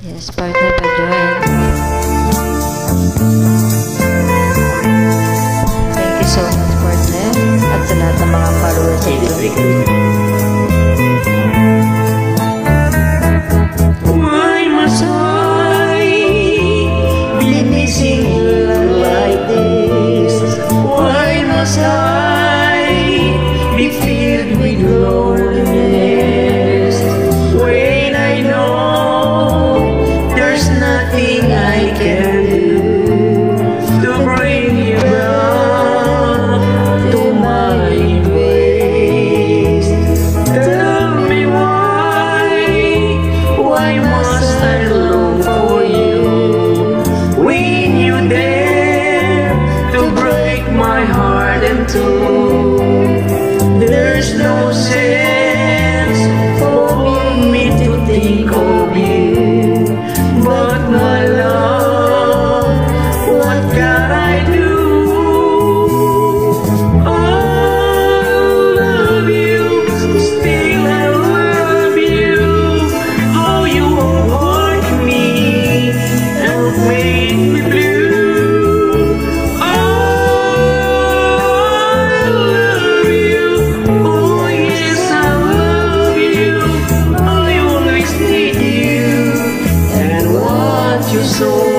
Yes, partner pa Joel. Thank you so much, partner. At sa lahat ng mga followers sa Why must I be missing you like this? Why must I be filled with loneliness when I know there's nothing I can do to bring you back to my place? Tell me why must I long for you when you dare to break my heart in two? There's no sense for me to think of you, but my love, what can I do? I love you, still I love you. Oh, you won't hurt me and make me blue. I love you. Oh, yes, I love you. I always need you and want you so.